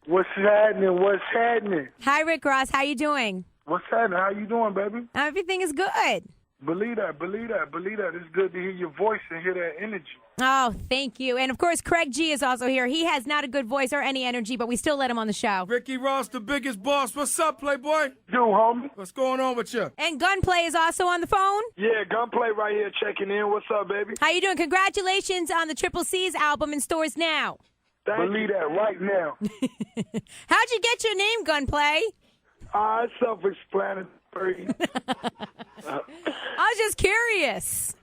What's happening? What's happening? Hi, Rick Ross. How you doing? What's happening? How you doing, baby? Everything is good. Believe that. It's good to hear your voice and hear that energy. Oh, thank you. And, of course, Craig G is also here. He has not a good voice or any energy, but we still let him on the show. Ricky Ross, the biggest boss. What's up, Playboy? Yo, homie. What's going on with you? And Gunplay is also on the phone. Yeah, Gunplay right here checking in. What's up, baby? How you doing? Congratulations on the Triple C's album in stores now. Believe that right now. How'd you get your name, Gunplay? It's self-explanatory. I was just curious.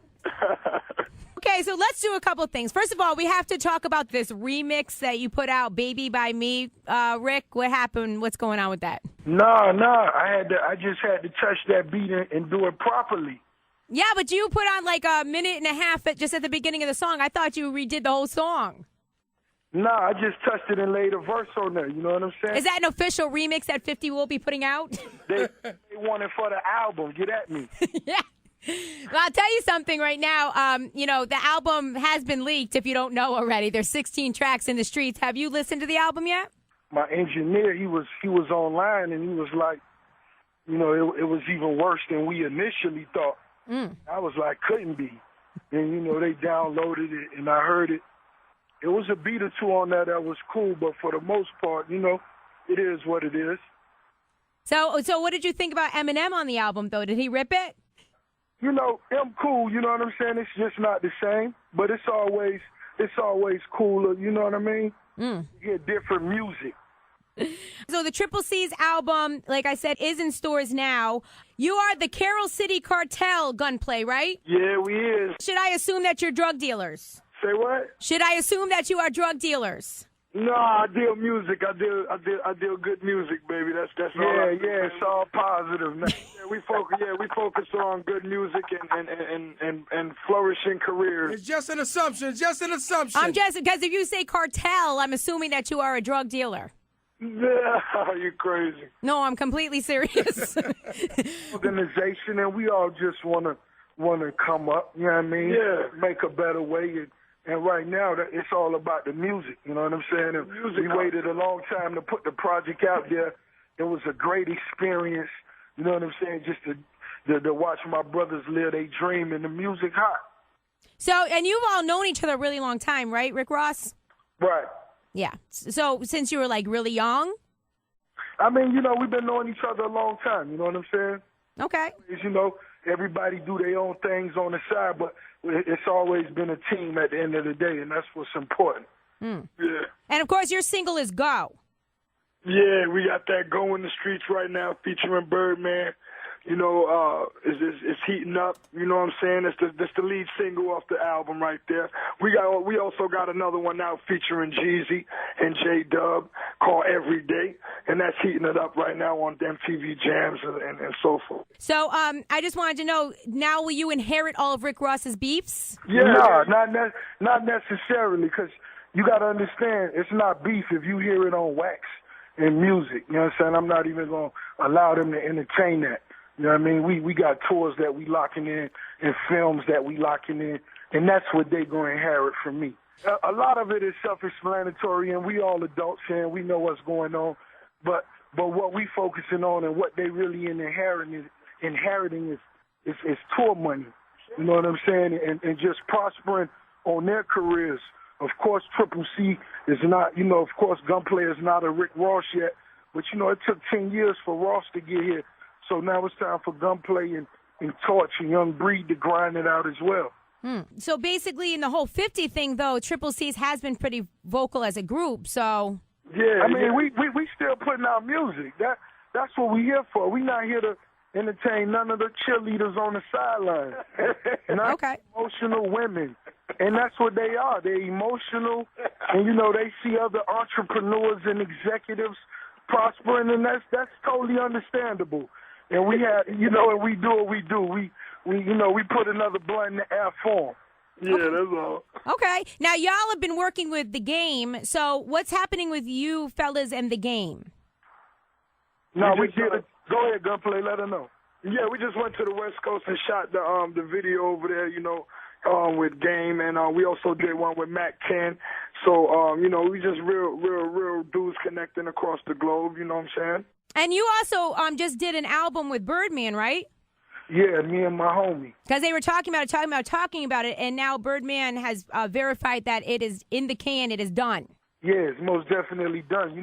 Okay, so let's do a couple things. First of all, we have to talk about this remix that you put out, "Baby" by me. Rick, what happened? What's going on with that? Nah. I just had to touch that beat and do it properly. Yeah, but you put on like a minute and a half just at the beginning of the song. I thought you redid the whole song. Nah, I just touched it and laid a verse on there. You know what I'm saying? Is that an official remix that 50 will be putting out? They want it for the album. Get at me. Yeah. Well, I'll tell you something right now. The album has been leaked, if you don't know already. There's 16 tracks in the streets. Have you listened to the album yet? My engineer, he was online, and he was like, it was even worse than we initially thought. I was like, couldn't be. And, they downloaded it, and I heard it. It was a beat or two on that was cool, but for the most part, it is what it is. So what did you think about Eminem on the album, though? Did he rip it? I'm cool, you know what I'm saying? It's just not the same, but it's always cooler, you know what I mean? You get different music. So the Triple C's album, like I said, is in stores now. You are the Carroll City Cartel, Gunplay, right? Yeah, we is. Should I assume that you're drug dealers? Say what? Should I assume that you are drug dealers? No, I deal music. I deal good music, baby. That's all. Yeah, it's all positive. We focus on good music and flourishing careers. It's just an assumption. I'm just because if you say cartel, I'm assuming that you are a drug dealer. Yeah, you crazy. No, I'm completely serious. Organization, and we all just wanna come up. You know what I mean? Yeah. Make a better way. And right now, it's all about the music. You know what I'm saying? And we waited a long time to put the project out there. It was a great experience. You know what I'm saying? Just to watch my brothers live their dream and the music hot. So, and you've all known each other a really long time, right, Rick Ross? Right. Yeah. So, since you were like really young? I mean, we've been knowing each other a long time. You know what I'm saying? Okay. Everybody do their own things on the side, but it's always been a team at the end of the day, and that's what's important. Yeah. And, of course, your single is Go. Yeah, we got that Go in the streets right now featuring Birdman. It's heating up. You know what I'm saying? That's the lead single off the album right there. We also got another one out featuring Jeezy and J-Dub called Every Day, and that's heating it up right now on MTV Jams and so forth. So I just wanted to know, now will you inherit all of Rick Ross's beefs? Yeah, no, not necessarily, because you got to understand, it's not beef if you hear it on wax and music. You know what I'm saying? I'm not even going to allow them to entertain that. You know what I mean? We got tours that we locking in and films that we locking in, and that's what they going to inherit from me. A lot of it is self-explanatory, and we all adults here, and we know what's going on. But what we focusing on and what they really inheriting is tour money. You know what I'm saying? And just prospering on their careers. Of course, Triple C is not, of course, Gunplay is not a Rick Ross yet, but, it took 10 years for Ross to get here. So now it's time for Gunplay and Torch and Young Breed to grind it out as well. So basically in the whole 50 thing, though, Triple C's has been pretty vocal as a group, so... Yeah, I mean, we still putting out music. That's what we here for. We not here to entertain none of the cheerleaders on the sideline. Okay. Emotional women. And that's what they are. They're emotional, and, they see other entrepreneurs and executives prospering, and that's totally understandable. And we have, and we do what we do. We put another blunt in the air for them. Yeah, that's all. Okay. Now, y'all have been working with The Game, so what's happening with you fellas and The Game? No, we did it. Go ahead, Gunplay, let her know. Yeah, we just went to the West Coast and shot the video over there, with Game, and we also did one with Mac 10. So, we just real dudes connecting across the globe, you know what I'm saying? And you also just did an album with Birdman, right? Yeah, me and my homie. Because they were talking about it, and now Birdman has verified that it is in the can, it is done. Yeah, it's most definitely done.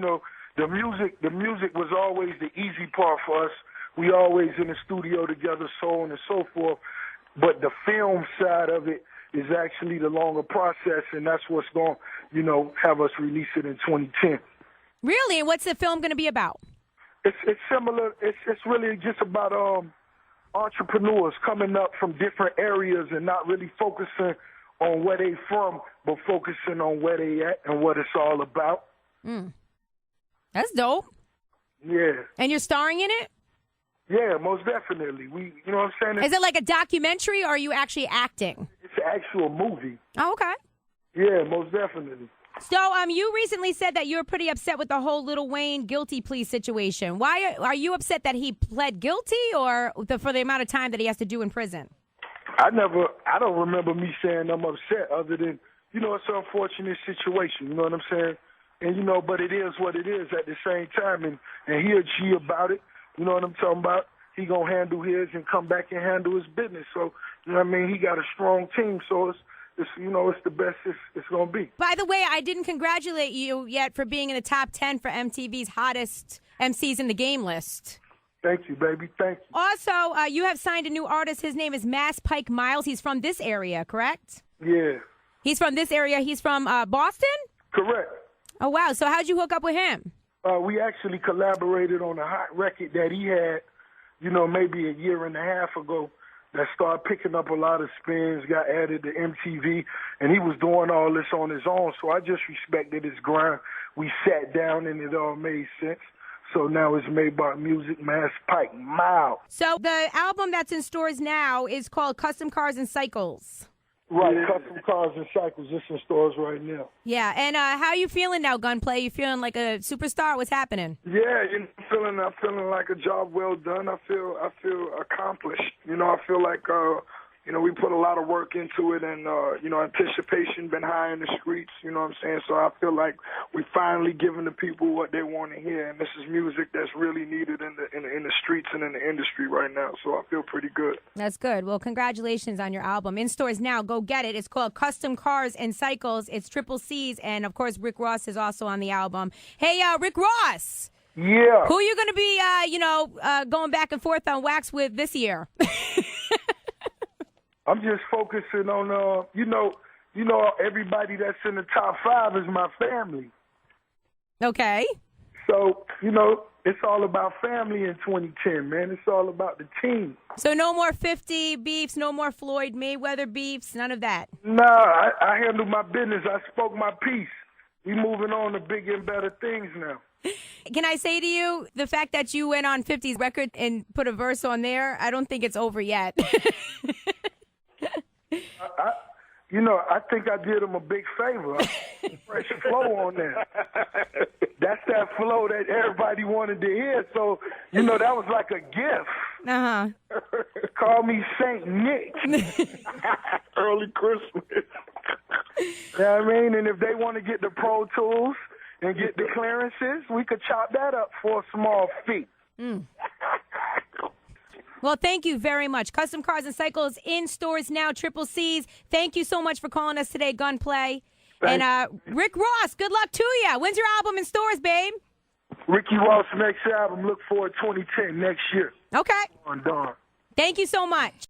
The music was always the easy part for us. We always in the studio together, so on and so forth. But the film side of it is actually the longer process, and that's what's going to, have us release it in 2010. Really? And what's the film going to be about? It's similar. It's really just about entrepreneurs coming up from different areas and not really focusing on where they from, but focusing on where they at and what it's all about. That's dope. Yeah. And you're starring in it? Yeah, most definitely. You know what I'm saying? Is it like a documentary, or are you actually acting? It's an actual movie. Oh, okay. Yeah, most definitely. So, you recently said that you were pretty upset with the whole Lil Wayne guilty plea situation. Why are you upset that he pled guilty, or for the amount of time that he has to do in prison? I don't remember me saying I'm upset, other than, it's an unfortunate situation, you know what I'm saying? And, but it is what it is at the same time, and he or she about it, you know what I'm talking about? He gonna handle his and come back and handle his business. So, you know what I mean? He got a strong team, so it's the best it's going to be. By the way, I didn't congratulate you yet for being in the top 10 for MTV's hottest MCs in the game list. Thank you, baby. Thank you. Also, you have signed a new artist. His name is Mass Pike Miles. He's from this area, correct? Yeah. He's from this area. He's from Boston? Correct. Oh, wow. So how'd you hook up with him? We actually collaborated on a hot record that he had, maybe a year and a half ago, that started picking up a lot of spins, got added to MTV, and he was doing all this on his own, so I just respected his grind. We sat down and it all made sense. So now it's made by Music Mass Pike Miles. So the album that's in stores now is called Custom Cars and Cycles. Right, Custom Cars and Cycles. It's in stores right now. Yeah, and how you feeling now, Gunplay? You feeling like a superstar? What's happening? Yeah, I'm feeling like a job well done. I feel accomplished. I feel like we put a lot of work into it, and anticipation been high in the streets. You know what I'm saying? So I feel like we finally giving the people what they want to hear, and this is music that's really needed in the streets and in the industry right now. So I feel pretty good. That's good. Well, congratulations on your album. In stores now. Go get it. It's called Custom Cars and Cycles. It's Triple C's, and of course Rick Ross is also on the album. Hey, Rick Ross. Yeah. Who are you going to be, going back and forth on wax with this year? I'm just focusing on, everybody that's in the top 5 is my family. Okay. So, it's all about family in 2010, man. It's all about the team. So no more 50 beefs, no more Floyd Mayweather beefs, none of that? Nah, I handle my business. I spoke my piece. We moving on to bigger and better things now. Can I say to you, the fact that you went on 50's record and put a verse on there, I don't think it's over yet. I think I did him a big favor. Fresh flow on there. That's that flow that everybody wanted to hear. So, that was like a gift. Uh-huh. Call me Saint Nick. Early Christmas. You know what I mean? And if they want to get the Pro Tools and get the clearances, we could chop that up for a small fee. Well, thank you very much. Custom Cars and Cycles in stores now, Triple C's. Thank you so much for calling us today, Gunplay. Thanks. And Rick Ross, good luck to you. When's your album in stores, babe? Ricky Ross' next album, look forward 2010, next year. Okay. On Dawn. Thank you so much.